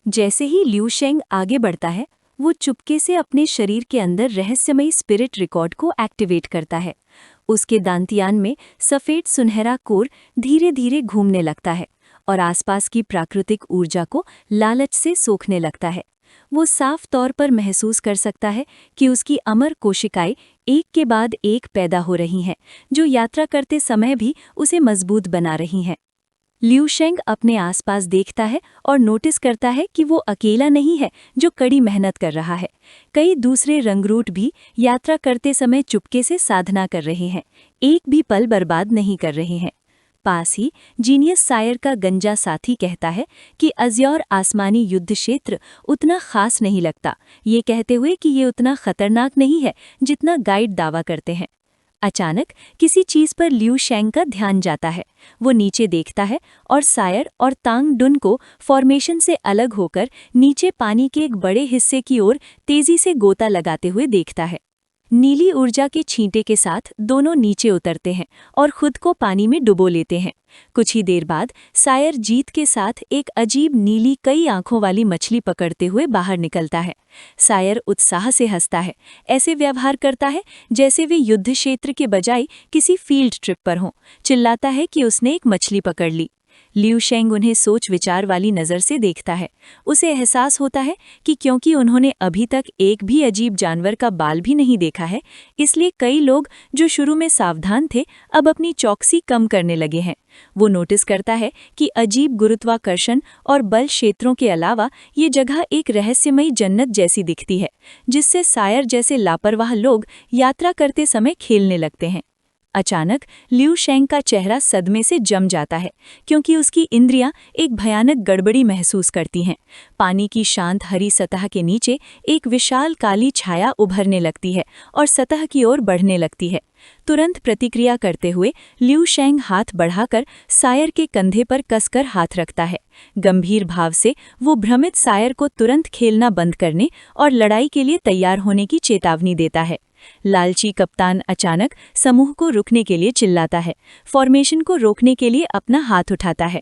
जैसे ही लिू शेंग आगे बढ़ता है, वो चुपके से अपने शरीर के अंदर रहस्यमयी स्पिरिट रिकॉर्ड को एक्टिवेट करता है। उसके दांतियान में सफ़ेद सुनहरा कोर धीरे धीरे घूमने लगता है और आसपास की प्राकृतिक ऊर्जा को लालच से सोखने लगता है। वो साफ तौर पर महसूस कर सकता है कि उसकी अमर कोशिकाएं एक के बाद एक पैदा हो रही हैं, जो यात्रा करते समय भी उसे मजबूत बना रही हैं। लिू शेंग अपने आसपास देखता है और नोटिस करता है कि वो अकेला नहीं है जो कड़ी मेहनत कर रहा है। कई दूसरे रंगरूट भी यात्रा करते समय चुपके से साधना कर रहे हैं, एक भी पल बर्बाद नहीं कर रहे हैं। पास ही जीनियस सायर का गंजा साथी कहता है कि अज़्योर आसमानी युद्ध क्षेत्र उतना खास नहीं लगता, ये कहते हुए कि ये उतना खतरनाक नहीं है जितना गाइड दावा करते हैं। अचानक किसी चीज पर लिू शेंग का ध्यान जाता है। वो नीचे देखता है और सायर और तांग डुन को फॉर्मेशन से अलग होकर नीचे पानी के एक बड़े हिस्से की ओर तेजी से गोता लगाते हुए देखता है। नीली ऊर्जा के छींटे के साथ दोनों नीचे उतरते हैं और खुद को पानी में डुबो लेते हैं। कुछ ही देर बाद सायर जीत के साथ एक अजीब नीली कई आंखों वाली मछली पकड़ते हुए बाहर निकलता है। सायर उत्साह से हंसता है, ऐसे व्यवहार करता है जैसे वे युद्ध क्षेत्र के बजाय किसी फील्ड ट्रिप पर हों। चिल्लाता है कि उसने एक मछली पकड़ ली। लिू शेंग उन्हें सोच विचार वाली नज़र से देखता है। उसे एहसास होता है कि क्योंकि उन्होंने अभी तक एक भी अजीब जानवर का बाल भी नहीं देखा है, इसलिए कई लोग जो शुरू में सावधान थे अब अपनी चौकसी कम करने लगे हैं। वो नोटिस करता है कि अजीब गुरुत्वाकर्षण और बल क्षेत्रों के अलावा ये जगह एक रहस्यमयी जन्नत जैसी दिखती है, जिससे सायर जैसे लापरवाह लोग यात्रा करते समय खेलने लगते हैं। अचानक लिू शेंग का चेहरा सदमे से जम जाता है, क्योंकि उसकी इंद्रियां एक भयानक गड़बड़ी महसूस करती हैं। पानी की शांत हरी सतह के नीचे एक विशाल काली छाया उभरने लगती है और सतह की ओर बढ़ने लगती है। तुरंत प्रतिक्रिया करते हुए लिू शेंग हाथ बढ़ाकर सायर के कंधे पर कसकर हाथ रखता है। गंभीर भाव से वो भ्रमित सायर को तुरंत खेलना बंद करने और लड़ाई के लिए तैयार होने की चेतावनी देता है। लालची कप्तान अचानक समूह को रुकने के लिए चिल्लाता है, फॉर्मेशन को रोकने के लिए अपना हाथ उठाता है।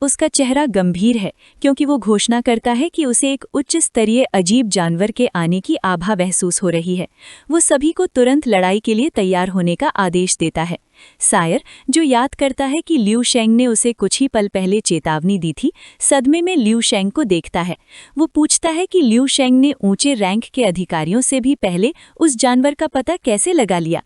उसका चेहरा गंभीर है, क्योंकि वो घोषणा करता है कि उसे एक उच्च स्तरीय अजीब जानवर के आने की आभा महसूस हो रही है। वो सभी को तुरंत लड़ाई के लिए तैयार होने का आदेश देता है। सायर, जो याद करता है कि लिू शेंग ने उसे कुछ ही पल पहले चेतावनी दी थी, सदमे में लिू शेंग को देखता है। वो पूछता है कि लिू शेंग ने ऊंचे रैंक के अधिकारियों से भी पहले उस जानवर का पता कैसे लगा लिया।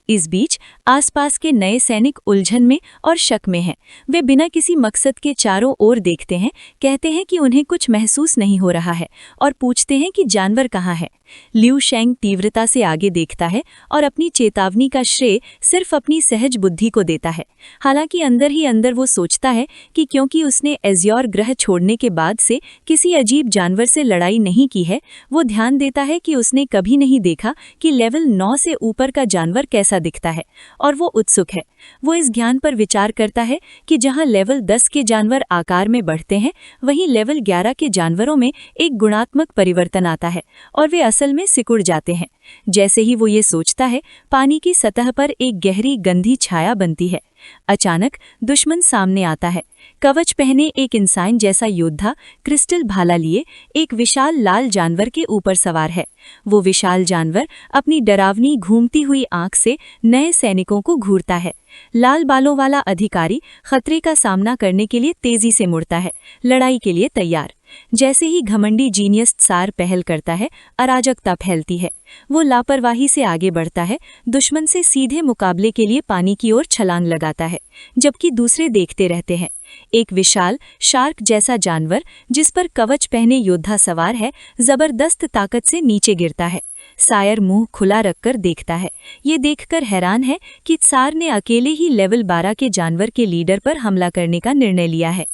इस बीच आसपास के नए सैनिक उलझन में और शक में हैं। वे बिना किसी मकसद के चारों ओर देखते हैं, कहते हैं कि उन्हें कुछ महसूस नहीं हो रहा है और पूछते हैं कि जानवर कहाँ है। लिू शेंग तीव्रता से आगे देखता है और अपनी चेतावनी का श्रेय सिर्फ अपनी सहज बुद्धि को देता है। हालांकि अंदर ही अंदर वो सोचता है कि क्योंकि उसने अज़्योर ग्रह छोड़ने के बाद से किसी अजीब जानवर से लड़ाई नहीं की है, वो ध्यान देता है कि उसने कभी नहीं देखा कि लेवल 9 से ऊपर का जानवर कैसा दिखता है, और वो उत्सुक है। वो इस ज्ञान पर विचार करता है कि जहां लेवल 10 के जानवर आकार में बढ़ते हैं, वहीं लेवल 11 के जानवरों में एक गुणात्मक परिवर्तन आता है और वे असल में सिकुड़ जाते हैं। जैसे ही वो ये सोचता है, पानी की सतह पर एक गहरी गंधी छाया बनती है। अचानक दुश्मन सामने आता है। कवच पहने एक इंसान जैसा योद्धा क्रिस्टल भाला लिए एक विशाल लाल जानवर के ऊपर सवार है। वो विशाल जानवर अपनी डरावनी घूमती हुई आंख से नए सैनिकों को घूरता है। लाल बालों वाला अधिकारी खतरे का सामना करने के लिए तेजी से मुड़ता है, लड़ाई के लिए तैयार। जैसे ही घमंडी जीनियस सार पहल करता है, अराजकता फैलती है। वो लापरवाही से आगे बढ़ता है, दुश्मन से सीधे मुकाबले के लिए पानी की ओर छलांग लगाता है, जबकि दूसरे देखते रहते हैं। एक विशाल शार्क जैसा जानवर जिस पर कवच पहने योद्धा सवार है, जबरदस्त ताकत से नीचे गिरता है। सायर मुंह खुला रखकर देखता है। ये देखकर हैरान है कि सार ने अकेले ही लेवल 12 के जानवर के लीडर पर हमला करने का निर्णय लिया है।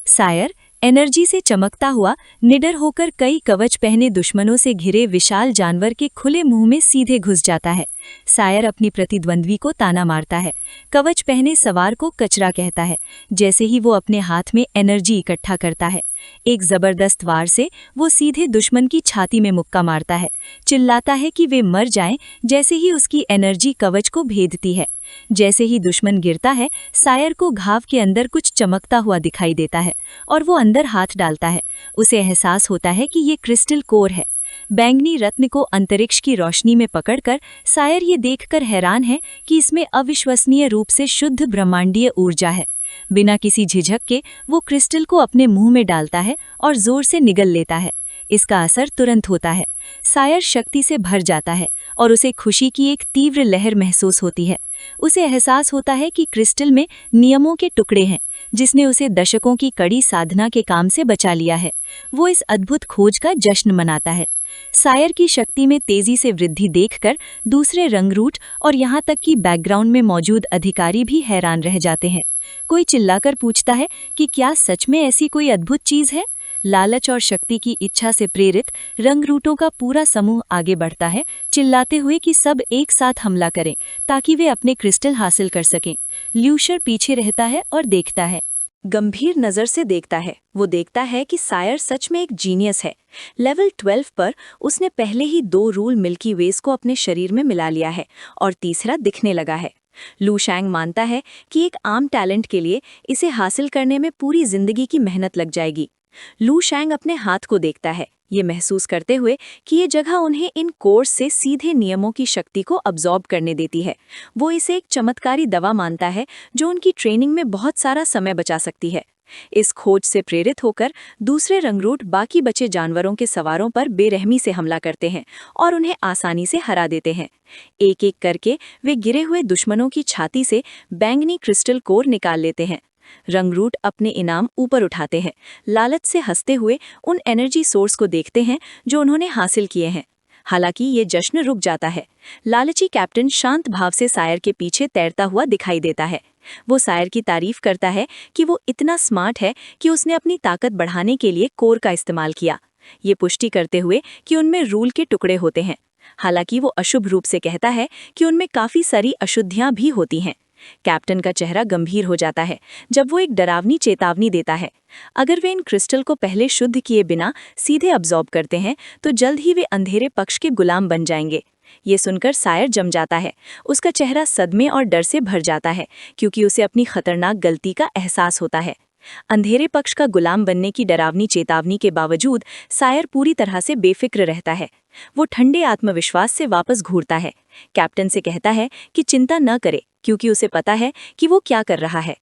सायर एनर्जी से चमकता हुआ निडर होकर कई कवच पहने दुश्मनों से घिरे विशाल जानवर के खुले मुंह में सीधे घुस जाता है। सायर अपनी प्रतिद्वंद्वी को ताना मारता है, कवच पहने सवार को कचरा कहता है। जैसे ही वो अपने हाथ में एनर्जी इकट्ठा करता है, एक जबरदस्त वार से वो सीधे दुश्मन की छाती में मुक्का मारता है, चिल्लाता है कि वे मर जाएं। जैसे ही उसकी एनर्जी कवच को भेदती है, जैसे ही दुश्मन गिरता है, सायर को घाव के अंदर कुछ चमकता हुआ दिखाई देता है और वो अंदर हाथ डालता है। उसे एहसास होता है कि ये क्रिस्टल कोर है। बैंगनी रत्न को अंतरिक्ष की रोशनी में पकड़कर सायर ये देखकर हैरान है कि इसमें अविश्वसनीय रूप से शुद्ध ब्रह्मांडीय ऊर्जा है। बिना किसी झिझक के वो क्रिस्टल को अपने मुंह में डालता है और जोर से निगल लेता है। इसका असर तुरंत होता है। सायर शक्ति से भर जाता है और उसे खुशी की एक तीव्र लहर महसूस होती है। उसे एहसास होता है कि क्रिस्टल में नियमों के टुकड़े हैं, जिसने उसे दशकों की कड़ी साधना के काम से बचा लिया है। वो इस अद्भुत खोज का जश्न मनाता है। सायर की शक्ति में तेजी से वृद्धि देखकर दूसरे रंगरूट और यहाँ तक कि बैकग्राउंड में मौजूद अधिकारी भी हैरान रह जाते हैं। कोई चिल्लाकर पूछता है कि क्या सच में ऐसी कोई अद्भुत चीज है। लालच और शक्ति की इच्छा से प्रेरित रंगरूटों का पूरा समूह आगे बढ़ता है, चिल्लाते हुए कि सब एक साथ हमला करें ताकि वे अपने क्रिस्टल हासिल कर सकें। ल्यूशर पीछे रहता है और देखता है, गंभीर नज़र से देखता है। वो देखता है कि सायर सच में एक जीनियस है। लेवल 12 पर उसने पहले ही 2 रूल मिल्की वेज को अपने शरीर में मिला लिया है और तीसरा दिखने लगा है। लू शैंग मानता है कि एक आम टैलेंट के लिए इसे हासिल करने में पूरी जिंदगी की मेहनत लग जाएगी। लू शैंग अपने हाथ को देखता है, ये महसूस करते हुए कि ये जगह उन्हें इन कोर्स से सीधे नियमों की शक्ति को अब्जॉर्ब करने देती है। वो इसे एक चमत्कारी दवा मानता है जो उनकी ट्रेनिंग में बहुत सारा समय बचा सकती है। इस खोज से प्रेरित होकर दूसरे रंगरूट बाकी बचे जानवरों के सवारों पर बेरहमी से हमला करते हैं और उन्हें आसानी से हरा देते हैं। एक एक करके वे गिरे हुए दुश्मनों की छाती से बैंगनी क्रिस्टल कोर निकाल लेते हैं। रंगरूट अपने इनाम ऊपर उठाते हैं, लालच से हंसते हुए उन एनर्जी सोर्स को देखते हैं जो उन्होंने हासिल किए हैं। हालांकि ये जश्न रुक जाता है। लालची कैप्टन शांत भाव से सायर के पीछे तैरता हुआ दिखाई देता है। वो सायर की तारीफ करता है कि वो इतना स्मार्ट है कि उसने अपनी ताकत बढ़ाने के लिए कोर का इस्तेमाल किया, ये पुष्टि करते हुए कि उनमें रूल के टुकड़े होते हैं। हालांकि वो अशुभ रूप से कहता है कि उनमें काफ़ी सारी अशुद्धियां भी होती हैं। कैप्टन का चेहरा गंभीर हो जाता है जब वो एक डरावनी चेतावनी देता है। अगर वे इन क्रिस्टल को पहले शुद्ध किए बिना सीधे अब्जॉर्ब करते हैं तो जल्द ही वे अंधेरे पक्ष के गुलाम बन जाएंगे। ये सुनकर सायर जम जाता है। उसका चेहरा सदमे और डर से भर जाता है क्योंकि उसे अपनी खतरनाक गलती का एहसास होता है। अंधेरे पक्ष का गुलाम बनने की डरावनी चेतावनी के बावजूद सायर पूरी तरह से बेफिक्र रहता है। वो ठंडे आत्मविश्वास से वापस घूरता है। कैप्टन से कहता है कि चिंता न करे क्योंकि उसे पता है कि वो क्या कर रहा है।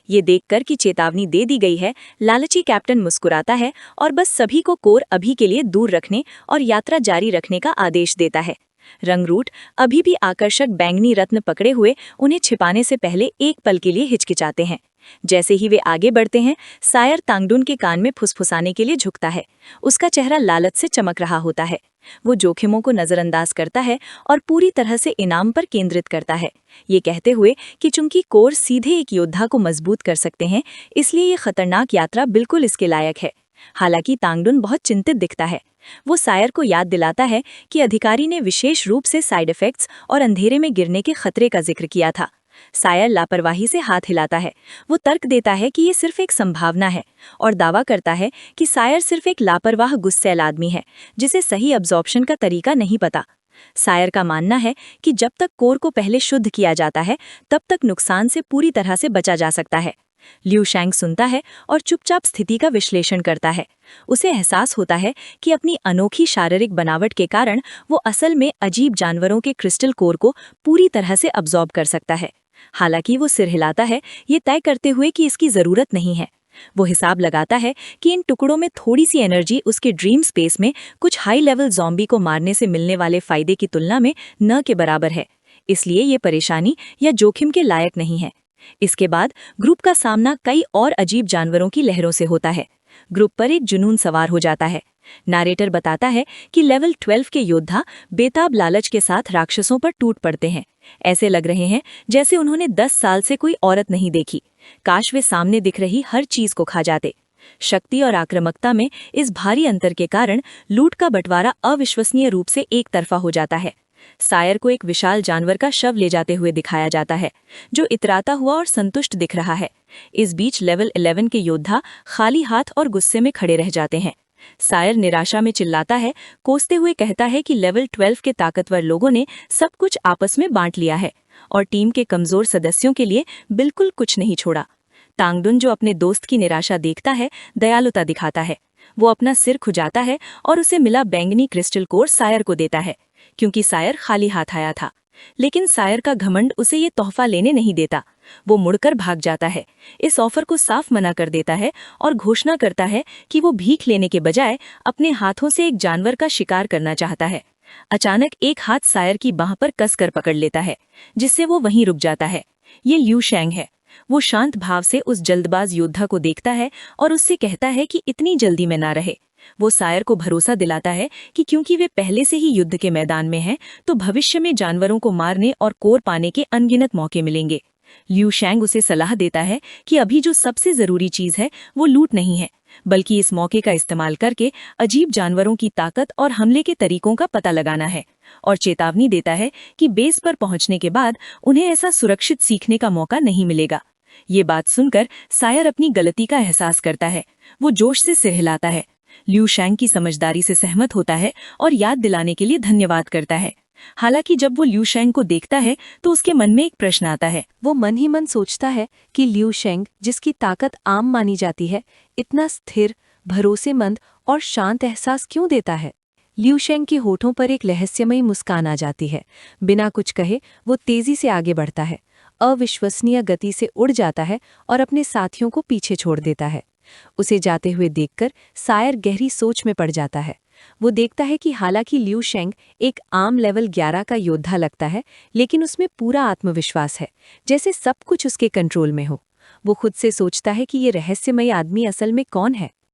ये देखकर कि चेतावनी दे दी गई है, लालची कैप्टन मुस्कुराता है और बस सभी को कोर अभी के लिए दूर रखने और यात्रा जारी रखने का आदेश देता है। रंगरूट अभी भी आकर्षक बैंगनी रत्न पकड़े हुए उन्हें छिपाने से पहले एक पल के लिए हिचकिचाते हैं। जैसे ही वे आगे बढ़ते हैं, सायर तांगडुन के कान में फुसफुसाने के लिए झुकता है। उसका चेहरा लालच से चमक रहा होता है। वो जोखिमों को नज़रअंदाज करता है और पूरी तरह से इनाम पर केंद्रित करता है, ये कहते हुए कि चूंकि कोर सीधे एक योद्धा को मजबूत कर सकते हैं, इसलिए ये खतरनाक यात्रा बिल्कुल इसके लायक है। हालांकि तांगडुन बहुत चिंतित दिखता है। वो सायर को याद दिलाता है कि अधिकारी ने विशेष रूप से साइड इफेक्ट्स और अंधेरे में गिरने के खतरे का जिक्र किया था। सायर लापरवाही से हाथ हिलाता है। वो तर्क देता है कि ये सिर्फ एक संभावना है और दावा करता है कि सायर सिर्फ एक लापरवाह गुस्सैल आदमी है जिसे सही अब्जॉर्प्शन का तरीका नहीं पता। सायर का मानना है कि जब तक कोर को पहले शुद्ध किया जाता है तब तक नुकसान से पूरी तरह से बचा जा सकता है। ल्यू शैंग सुनता है और चुपचाप स्थिति का विश्लेषण करता है। उसे एहसास होता है कि अपनी अनोखी शारीरिक बनावट के कारण वो असल में अजीब जानवरों के क्रिस्टल कोर को पूरी तरह से अब्जॉर्ब कर सकता है। हालांकि वो सिर हिलाता है, ये तय करते हुए कि इसकी ज़रूरत नहीं है। वो हिसाब लगाता है कि इन टुकड़ों में थोड़ी सी एनर्जी उसके ड्रीम स्पेस में कुछ हाई लेवल ज़ॉम्बी को मारने से मिलने वाले फ़ायदे की तुलना में न के बराबर है, इसलिए ये परेशानी या जोखिम के लायक नहीं है। इसके बाद ग्रुप का सामना कई और अजीब जानवरों की लहरों से होता है। ग्रुप पर एक जुनून सवार हो जाता है। नारेटर बताता है कि लेवल 12 के योद्धा बेताब लालच के साथ राक्षसों पर टूट पड़ते हैं। ऐसे लग रहे हैं जैसे उन्होंने 10 साल से कोई औरत नहीं देखी। काश वे सामने दिख रही हर चीज को खा जाते। शक्ति और आक्रामकता में इस भारी अंतर के कारण लूट का बंटवारा अविश्वसनीय रूप से एक तरफा हो जाता है। सायर को एक विशाल जानवर का शव ले जाते हुए दिखाया जाता है, जो इतराता हुआ और संतुष्ट दिख रहा है। इस बीच लेवल 11 के योद्धा खाली हाथ और गुस्से में खड़े रह जाते हैं। सायर निराशा में चिल्लाता है, कोसते हुए कहता है कि लेवल 12 के ताकतवर लोगों ने सब कुछ आपस में बांट लिया है और टीम के कमजोर सदस्यों के लिए बिल्कुल कुछ नहीं छोड़ा। तांगडुन, जो अपने दोस्त की निराशा देखता है, दयालुता दिखाता है। वो अपना सिर खुजाता है और उसे मिला बैंगनी क्रिस्टल कोर सायर को देता है, क्योंकि सायर खाली हाथ आया था। लेकिन सायर का घमंड उसे ये तोहफा लेने नहीं देता। वो मुड़कर भाग जाता है, इस ऑफर को साफ मना कर देता है और घोषणा करता है कि वो भीख लेने के बजाय अपने हाथों से एक जानवर का शिकार करना चाहता है। अचानक एक हाथ सायर की बांह पर कसकर पकड़ लेता है, जिससे वो वहीं रुक जाता है। ये लियू शेंग है। वो शांत भाव से उस जल्दबाज योद्धा को देखता है और उससे कहता है कि इतनी जल्दी में ना रहे। वो सायर को भरोसा दिलाता है कि क्योंकि वे पहले से ही युद्ध के मैदान में हैं, तो भविष्य में जानवरों को मारने और कोर पाने के अनगिनत मौके मिलेंगे। लियू शेंग उसे सलाह देता है कि अभी जो सबसे जरूरी चीज है वो लूट नहीं है, बल्कि इस मौके का इस्तेमाल करके अजीब जानवरों की ताकत और हमले के तरीकों का पता लगाना है, और चेतावनी देता है कि बेस पर पहुंचने के बाद उन्हें ऐसा सुरक्षित सीखने का मौका नहीं मिलेगा। ये बात सुनकर सायर अपनी गलती का एहसास करता है। वो जोश से सिर हिलाता है, लियू शेंग की समझदारी से सहमत होता है और याद दिलाने के लिए धन्यवाद करता है। हालांकि जब वो लियू शेंग को देखता है तो उसके मन में एक प्रश्न आता है। वो मन ही मन सोचता है कि लियू शेंग, जिसकी ताकत आम मानी जाती है, इतना स्थिर, भरोसेमंद और शांत एहसास क्यों देता है। लियू शेंग के होठों पर एक रहस्यमयी मुस्कान आ जाती है। बिना कुछ कहे वो तेजी से आगे बढ़ता है, अविश्वसनीय गति से उड़ जाता है और अपने साथियों को पीछे छोड़ देता है। उसे जाते हुए देखकर सायर गहरी सोच में पड़ जाता है। वो देखता है कि हालांकि लियू शेंग एक आम लेवल 11 का योद्धा लगता है, लेकिन उसमें पूरा आत्मविश्वास है, जैसे सब कुछ उसके कंट्रोल में हो। वो खुद से सोचता है कि ये रहस्यमयी आदमी असल में कौन है।